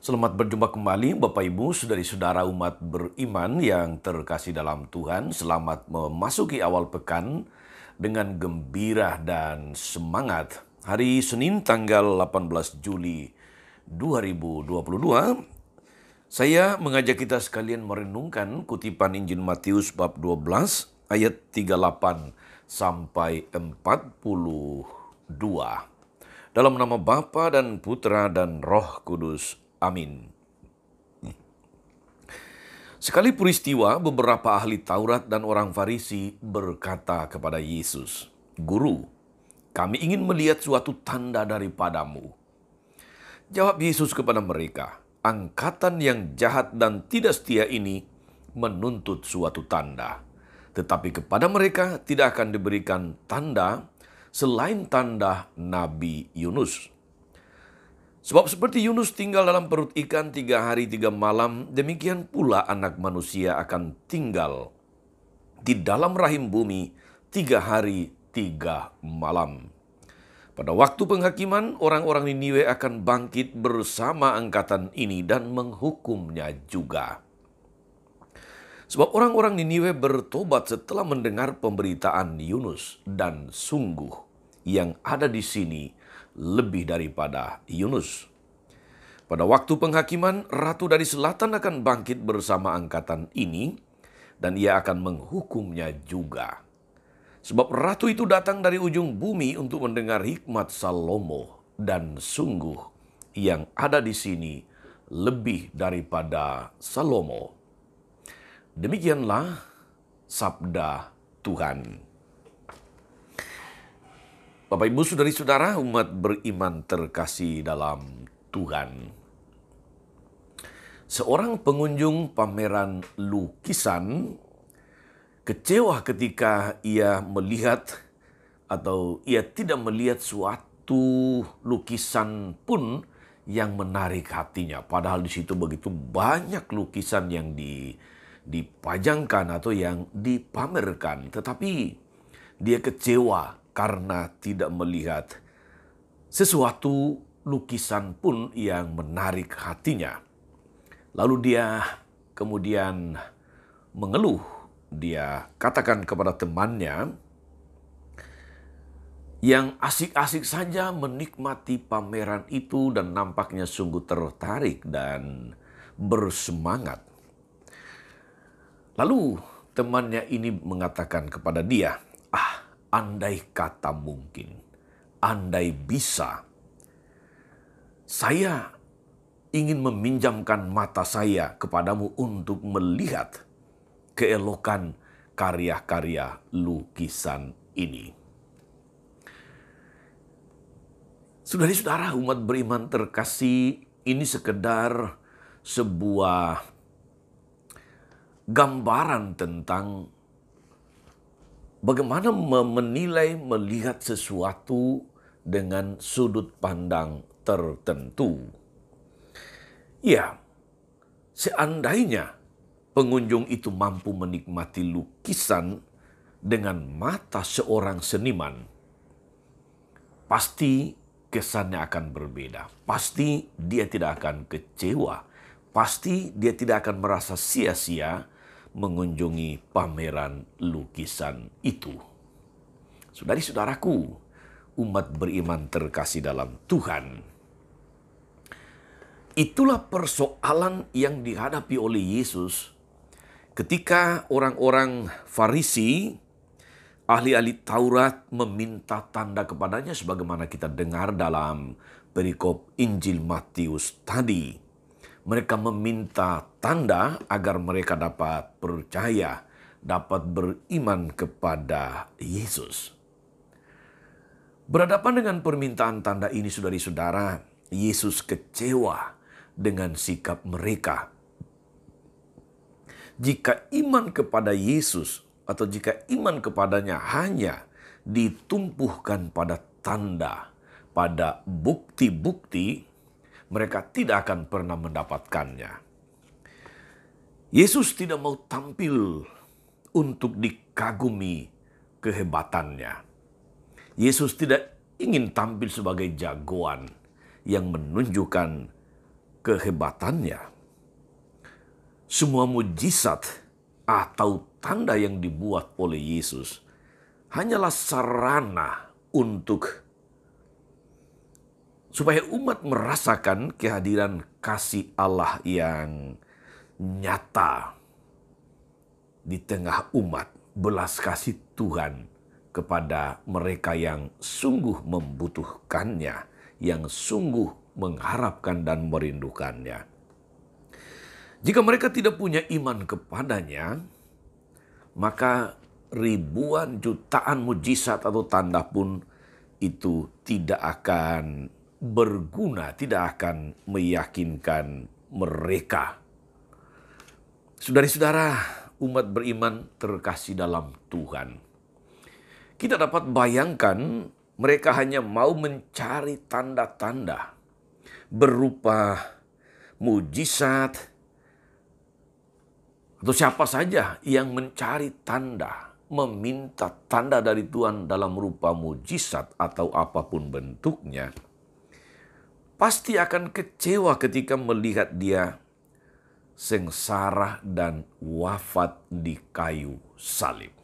Selamat berjumpa kembali Bapak Ibu, saudari-saudara umat beriman yang terkasih dalam Tuhan. Selamat memasuki awal pekan dengan gembira dan semangat. Hari Senin tanggal 18 Juli 2022, saya mengajak kita sekalian merenungkan kutipan Injil Matius bab 12 ayat 38 sampai 42. Dalam nama Bapa dan Putra dan Roh Kudus. Amin. Sekali peristiwa, beberapa ahli Taurat dan orang Farisi berkata kepada Yesus, "Guru, kami ingin melihat suatu tanda daripadamu." Jawab Yesus kepada mereka, "Angkatan yang jahat dan tidak setia ini menuntut suatu tanda. Tetapi kepada mereka tidak akan diberikan tanda selain tanda Nabi Yunus. Sebab seperti Yunus tinggal dalam perut ikan 3 hari 3 malam, demikian pula anak manusia akan tinggal di dalam rahim bumi 3 hari 3 malam. Pada waktu penghakiman, orang-orang Niniwe akan bangkit bersama angkatan ini dan menghukumnya juga. Sebab orang-orang Niniwe bertobat setelah mendengar pemberitaan Yunus, dan sungguh yang ada di sini lebih daripada Yunus. Pada waktu penghakiman, ratu dari selatan akan bangkit bersama angkatan ini, dan ia akan menghukumnya juga. Sebab ratu itu datang dari ujung bumi untuk mendengar hikmat Salomo, dan sungguh yang ada di sini lebih daripada Salomo." Demikianlah sabda Tuhan. Bapak, Ibu, saudari-saudara umat beriman terkasih dalam Tuhan. Seorang pengunjung pameran lukisan kecewa ketika ia melihat atau ia tidak melihat suatu lukisan pun yang menarik hatinya. Padahal di situ begitu banyak lukisan yang dipajangkan atau yang dipamerkan. Tetapi dia kecewa karena tidak melihat sesuatu lukisan pun yang menarik hatinya. Lalu dia kemudian mengeluh. Dia katakan kepada temannya yang asik-asik saja menikmati pameran itu dan nampaknya sungguh tertarik dan bersemangat. Lalu temannya ini mengatakan kepada dia, andai kata mungkin, andai bisa, saya ingin meminjamkan mata saya kepadamu untuk melihat keelokan karya-karya lukisan ini. Saudari-saudara umat beriman terkasih, ini sekedar sebuah gambaran tentang bagaimana menilai, melihat sesuatu dengan sudut pandang tertentu. Ya, seandainya pengunjung itu mampu menikmati lukisan dengan mata seorang seniman, pasti kesannya akan berbeda. Pasti dia tidak akan kecewa. Pasti dia tidak akan merasa sia-sia mengunjungi pameran lukisan itu. Saudari-saudaraku, umat beriman terkasih dalam Tuhan, itulah persoalan yang dihadapi oleh Yesus ketika orang-orang Farisi, ahli-ahli Taurat meminta tanda kepadanya sebagaimana kita dengar dalam perikop Injil Matius tadi. Mereka meminta tanda agar mereka dapat percaya, dapat beriman kepada Yesus. Berhadapan dengan permintaan tanda ini, saudari-saudara, Yesus kecewa dengan sikap mereka. Jika iman kepada Yesus atau jika iman kepadanya hanya ditumpuhkan pada tanda, pada bukti-bukti, mereka tidak akan pernah mendapatkannya. Yesus tidak mau tampil untuk dikagumi kehebatannya. Yesus tidak ingin tampil sebagai jagoan yang menunjukkan kehebatannya. Semua mujizat atau tanda yang dibuat oleh Yesus hanyalah sarana supaya umat merasakan kehadiran kasih Allah yang nyata di tengah umat, belas kasih Tuhan kepada mereka yang sungguh membutuhkannya, yang sungguh mengharapkan dan merindukannya. Jika mereka tidak punya iman kepadanya, maka ribuan jutaan mujizat atau tanda pun itu tidak akan berguna, tidak akan meyakinkan mereka. Saudara-saudara, umat beriman terkasih dalam Tuhan. Kita dapat bayangkan mereka hanya mau mencari tanda-tanda berupa mujizat, atau siapa saja yang mencari tanda, meminta tanda dari Tuhan dalam rupa mujizat atau apapun bentuknya, pasti akan kecewa ketika melihat dia sengsara dan wafat di kayu salib.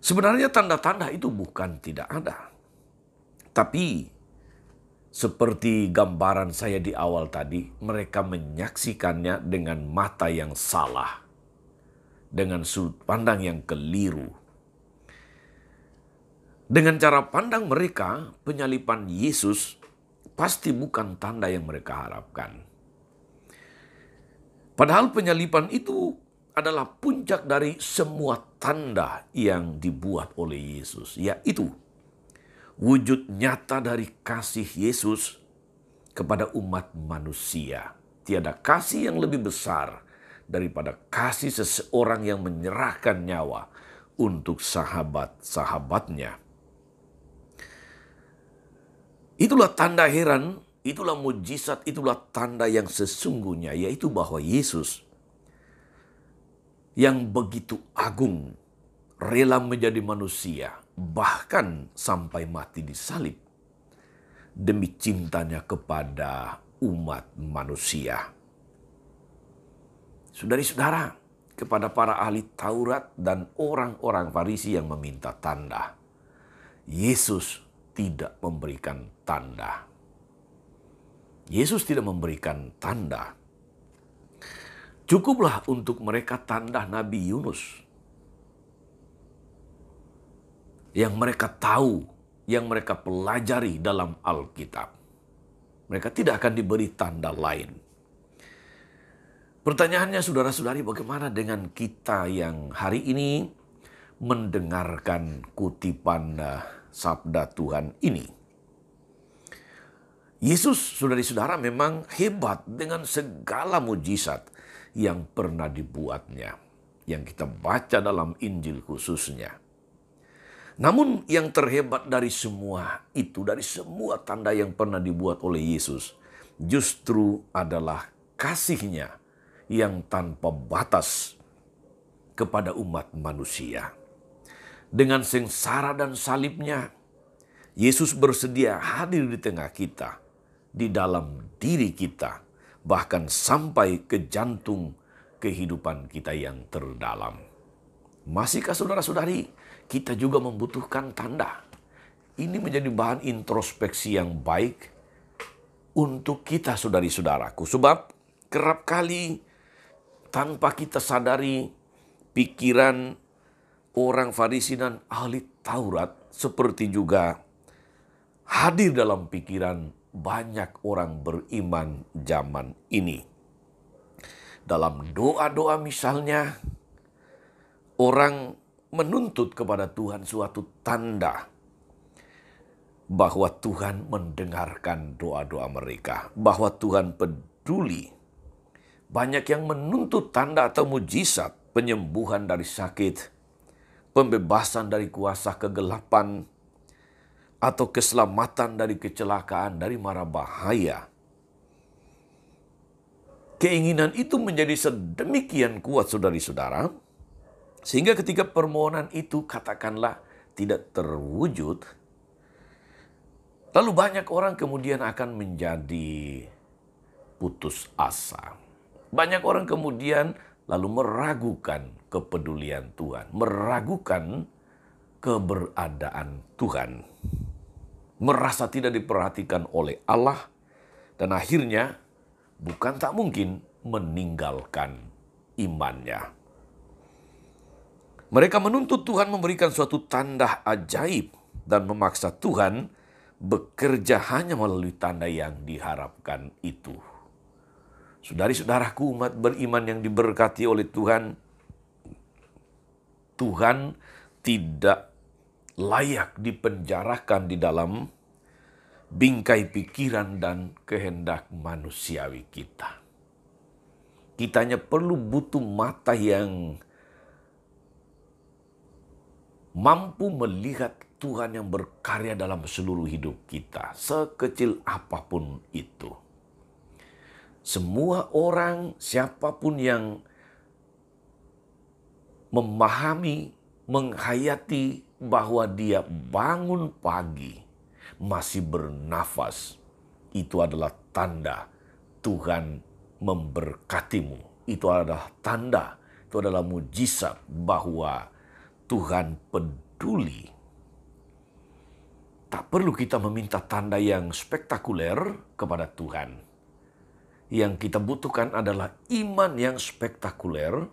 Sebenarnya tanda-tanda itu bukan tidak ada. Tapi seperti gambaran saya di awal tadi, mereka menyaksikannya dengan mata yang salah, dengan sudut pandang yang keliru. Dengan cara pandang mereka, penyaliban Yesus pasti bukan tanda yang mereka harapkan. Padahal penyaliban itu adalah puncak dari semua tanda yang dibuat oleh Yesus, yaitu wujud nyata dari kasih Yesus kepada umat manusia. Tiada kasih yang lebih besar daripada kasih seseorang yang menyerahkan nyawa untuk sahabat-sahabatnya. Itulah tanda heran, itulah mujizat, itulah tanda yang sesungguhnya, yaitu bahwa Yesus yang begitu agung rela menjadi manusia, bahkan sampai mati di salib demi cintanya kepada umat manusia. Saudara-saudara, kepada para ahli Taurat dan orang-orang Farisi yang meminta tanda, Yesus tidak memberikan tanda. Yesus tidak memberikan tanda. Cukuplah untuk mereka tanda Nabi Yunus yang mereka tahu, yang mereka pelajari dalam Alkitab. Mereka tidak akan diberi tanda lain. Pertanyaannya saudara-saudari, bagaimana dengan kita yang hari ini mendengarkan kutipan sabda Tuhan ini? Yesus, saudari-saudara, memang hebat dengan segala mujizat yang pernah dibuatnya, yang kita baca dalam Injil khususnya. Namun yang terhebat dari semua itu, dari semua tanda yang pernah dibuat oleh Yesus, justru adalah kasih-Nya yang tanpa batas kepada umat manusia. Dengan sengsara dan salib-Nya, Yesus bersedia hadir di tengah kita, di dalam diri kita, bahkan sampai ke jantung kehidupan kita yang terdalam. Masihkah saudara-saudari, kita juga membutuhkan tanda? Ini menjadi bahan introspeksi yang baik untuk kita, saudari-saudaraku. Sebab kerap kali tanpa kita sadari, pikiran orang Farisi dan ahli Taurat seperti juga hadir dalam pikiran banyak orang beriman zaman ini. Dalam doa-doa misalnya, orang menuntut kepada Tuhan suatu tanda bahwa Tuhan mendengarkan doa-doa mereka, bahwa Tuhan peduli. Banyak yang menuntut tanda atau mujizat, penyembuhan dari sakit, pembebasan dari kuasa kegelapan, atau keselamatan dari kecelakaan, dari mara bahaya. Keinginan itu menjadi sedemikian kuat, saudari-saudara, sehingga ketika permohonan itu katakanlah tidak terwujud, Lalu banyak orang kemudian akan menjadi putus asa. Banyak orang kemudian lalu meragukan kepedulian Tuhan, meragukan keberadaan Tuhan, merasa tidak diperhatikan oleh Allah, dan akhirnya bukan tak mungkin meninggalkan imannya. Mereka menuntut Tuhan memberikan suatu tanda ajaib dan memaksa Tuhan bekerja hanya melalui tanda yang diharapkan itu. Saudari-saudaraku, umat beriman yang diberkati oleh Tuhan, Tuhan tidak layak dipenjarakan di dalam bingkai pikiran dan kehendak manusiawi kita. Kita hanya perlu butuh mata yang mampu melihat Tuhan yang berkarya dalam seluruh hidup kita, sekecil apapun itu. Semua orang, siapapun yang memahami, menghayati bahwa dia bangun pagi, masih bernafas, itu adalah tanda Tuhan memberkatimu. Itu adalah tanda, itu adalah mujizat bahwa Tuhan peduli. Tak perlu kita meminta tanda yang spektakuler kepada Tuhan. Yang kita butuhkan adalah iman yang spektakuler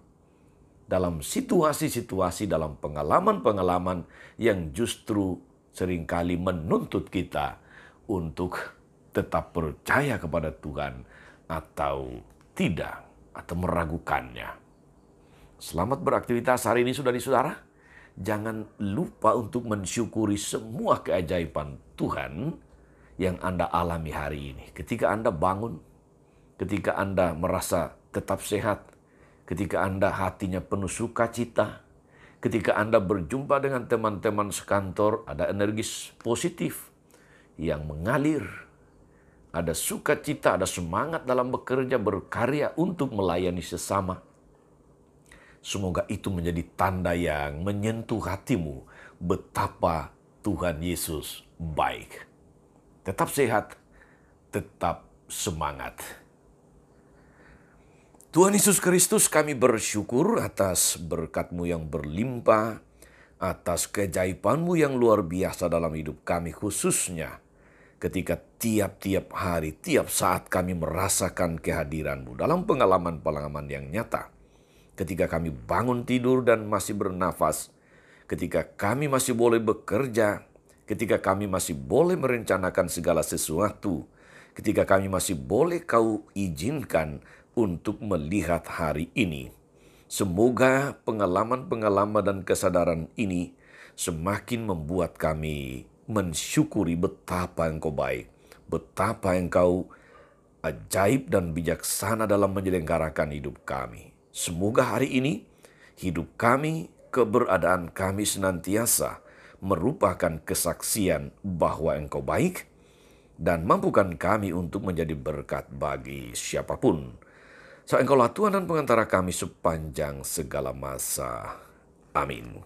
dalam situasi-situasi, dalam pengalaman-pengalaman yang justru seringkali menuntut kita untuk tetap percaya kepada Tuhan atau tidak, atau meragukannya. Selamat beraktivitas hari ini, saudari-saudara. Jangan lupa untuk mensyukuri semua keajaiban Tuhan yang Anda alami hari ini. Ketika Anda bangun, ketika Anda merasa tetap sehat, ketika Anda hatinya penuh sukacita, ketika Anda berjumpa dengan teman-teman sekantor, ada energi positif yang mengalir, ada sukacita, ada semangat dalam bekerja, berkarya untuk melayani sesama. Semoga itu menjadi tanda yang menyentuh hatimu betapa Tuhan Yesus baik. Tetap sehat, tetap semangat. Tuhan Yesus Kristus, kami bersyukur atas berkat-Mu yang berlimpah, atas keajaiban-Mu yang luar biasa dalam hidup kami, khususnya ketika tiap-tiap hari, tiap saat kami merasakan kehadiran-Mu dalam pengalaman-pengalaman yang nyata. Ketika kami bangun tidur dan masih bernafas, ketika kami masih boleh bekerja, ketika kami masih boleh merencanakan segala sesuatu, ketika kami masih boleh Kau izinkan untuk melihat hari ini. Semoga pengalaman-pengalaman dan kesadaran ini semakin membuat kami mensyukuri betapa Engkau baik, betapa Engkau ajaib dan bijaksana dalam menyelenggarakan hidup kami. Semoga hari ini hidup kami, keberadaan kami senantiasa merupakan kesaksian bahwa Engkau baik dan mampukan kami untuk menjadi berkat bagi siapapun. So, Engkaulah Tuhan dan pengantara kami sepanjang segala masa. Amin.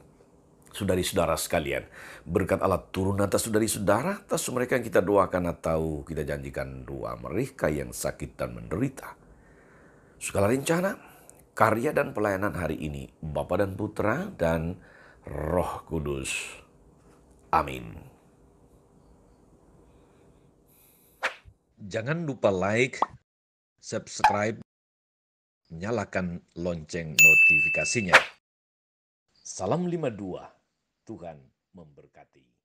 Saudari-saudara sekalian, berkat Allah turun atas saudari-saudara, atas mereka yang kita doakan atau kita janjikan doa mereka yang sakit dan menderita. Segala rencana, karya dan pelayanan hari ini, Bapa dan Putra dan Roh Kudus. Amin. Jangan lupa like, subscribe, nyalakan lonceng notifikasinya. Salam 52, Tuhan memberkati.